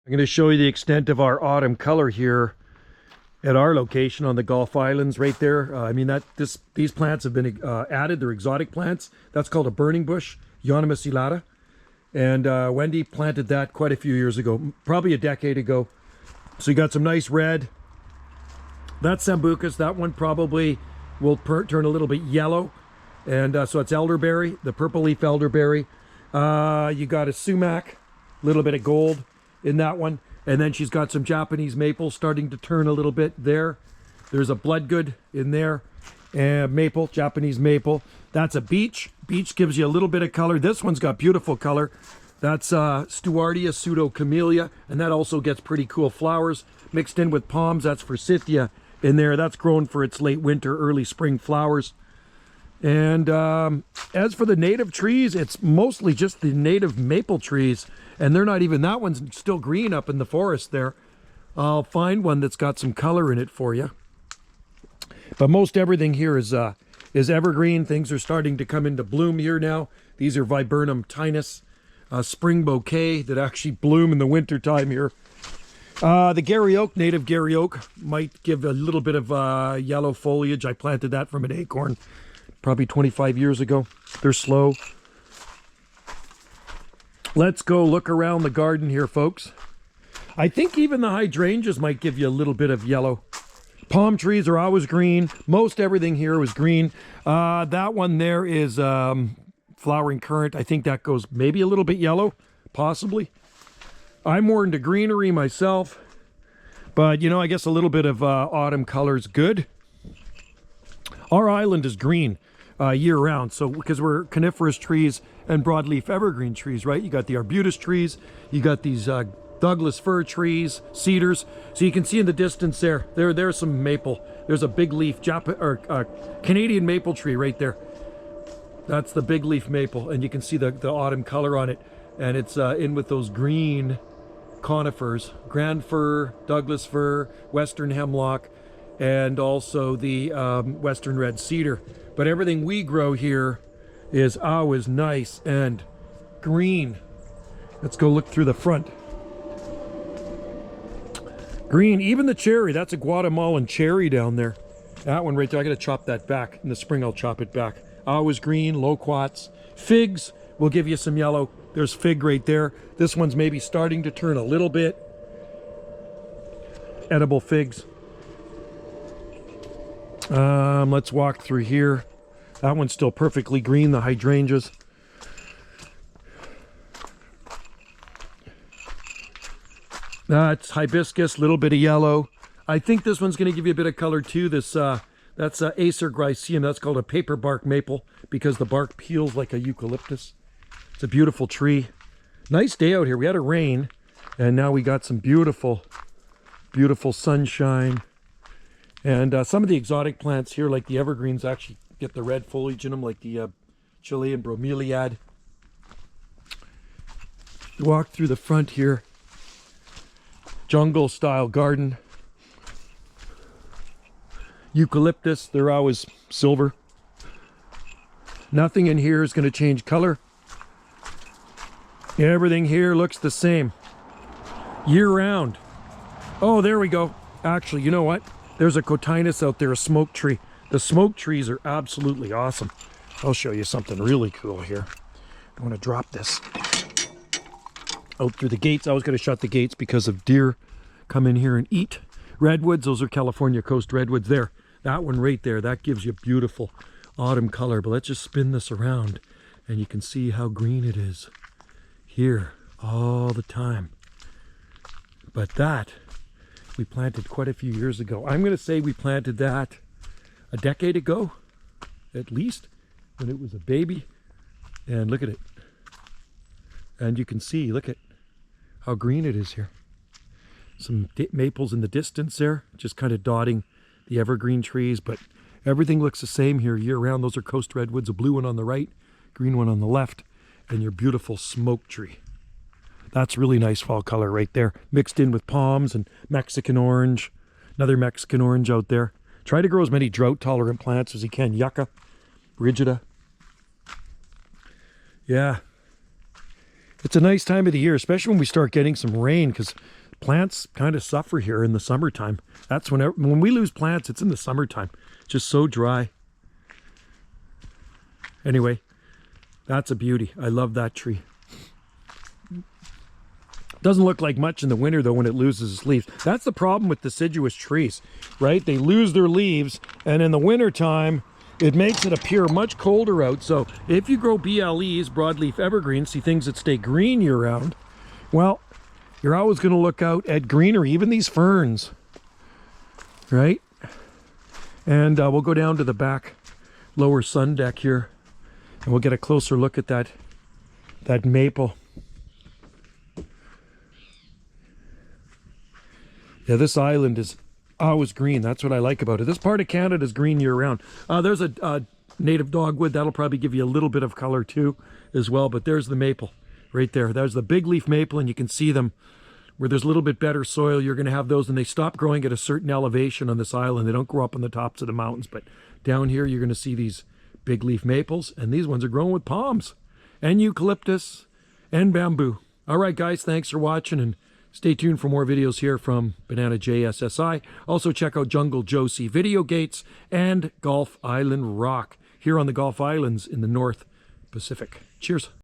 I'm going to show you the extent of our autumn color here at our location on the Gulf Islands right there. I mean, these plants have been added. They're exotic plants. That's called a burning bush, Euonymus elata. And Wendy planted that quite a few years ago, probably a decade ago. So you got some nice red. That's Sambucus. That one probably will turn a little bit yellow. And so it's elderberry, the purple leaf elderberry. You got a sumac, a little bit of gold in that one. And then she's got some Japanese maple starting to turn a little bit there. There's a bloodgood in there. And maple, Japanese maple. That's a beech. Beech gives you a little bit of color. This one's got beautiful color. That's Stewartia pseudocamellia. And that also gets pretty cool flowers mixed in with palms. That's Forsythia in there. That's grown for its late winter, early spring flowers. And as for the native trees, it's mostly just the native maple trees. And they're not even, that one's still green up in the forest there. I'll find one that's got some color in it for you. But most everything here is evergreen. Things are starting to come into bloom here now. These are Viburnum tinus, spring bouquet that actually bloom in the winter time here. The Gary Oak, native Gary Oak, might give a little bit of yellow foliage. I planted that from an acorn probably 25 years ago. They're slow. Let's go look around the garden here, folks. I think even the hydrangeas might give you a little bit of yellow. Palm trees are always green. Most everything here was green. That one there is flowering currant. I think that goes maybe a little bit yellow, possibly. I'm more into greenery myself. But, you know, I guess a little bit of autumn color is good. Our island is green year-round, so because we're coniferous trees and broadleaf evergreen trees, right? You got the arbutus trees, you got these Douglas fir trees, cedars. So you can see in the distance there's some maple. There's a big leaf Canadian maple tree right there. That's the big leaf maple, and you can see the autumn color on it, and it's in with those green conifers, grand fir, Douglas fir, western hemlock, and also the western red cedar. But everything we grow here is always nice and green. Let's go look through the front. Green, even the cherry. That's a Guatemalan cherry down there. That one right there, I gotta chop that back. In the spring I'll chop it back. Always green, loquats. Figs will give you some yellow. There's fig right there. This one's maybe starting to turn a little bit. Edible figs. Let's walk through here. That one's still perfectly green, the hydrangeas. It's hibiscus, little bit of yellow. I think this one's going to give you a bit of color too. That's Acer glyceum. That's called a paper bark maple because the bark peels like a eucalyptus. It's a beautiful tree. Nice day out here. We had a rain, and now we got some beautiful, beautiful sunshine. And some of the exotic plants here, like the evergreens, actually get the red foliage in them, like the Chilean bromeliad. Walk through the front here. Jungle style garden. Eucalyptus, they're always silver. Nothing in here is going to change color. Everything here looks the same year round. Oh, there we go. Actually, you know what? There's a cotinus out there, a smoke tree. The smoke trees are absolutely awesome. I'll show you something really cool here. I want to drop this out through the gates. I was going to shut the gates because of deer come in here and eat. Redwoods, those are California coast redwoods there. That one right there, that gives you beautiful autumn color. But let's just spin this around and you can see how green it is here all the time. But that we planted quite a few years ago. I'm going to say we planted that a decade ago, at least, when it was a baby. And look at it. And you can see, look at how green it is here. Some maples in the distance there, just kind of dotting the evergreen trees, but everything looks the same here year round. Those are coast redwoods, a blue one on the right, green one on the left, and your beautiful smoke tree. That's really nice fall color right there, mixed in with palms and Mexican orange. Another Mexican orange out there. Try to grow as many drought-tolerant plants as you can. Yucca, Brigida. Yeah. It's a nice time of the year, especially when we start getting some rain, because plants kind of suffer here in the summertime. That's when we lose plants, it's in the summertime. It's just so dry. Anyway, that's a beauty. I love that tree. Doesn't look like much in the winter though when it loses its leaves. That's the problem with deciduous trees, right? They lose their leaves, and in the winter time it makes it appear much colder out. So if you grow BLEs, broadleaf evergreens, see things that stay green year round, well, you're always going to look out at greenery, even these ferns, right? And we'll go down to the back lower sun deck here, and we'll get a closer look at that maple. Yeah, this island is always green. That's what I like about it. This part of Canada is green year-round. There's a native dogwood. That'll probably give you a little bit of color too as well. But there's the maple right there. There's the big leaf maple, and you can see them where there's a little bit better soil. You're going to have those, and they stop growing at a certain elevation on this island. They don't grow up on the tops of the mountains. But down here, you're going to see these big leaf maples, and these ones are growing with palms and eucalyptus and bamboo. All right, guys, thanks for watching, and stay tuned for more videos here from Banana JSSI. Also check out Jungle Josie Video Gates and Gulf Island Rock here on the Gulf Islands in the North Pacific. Cheers.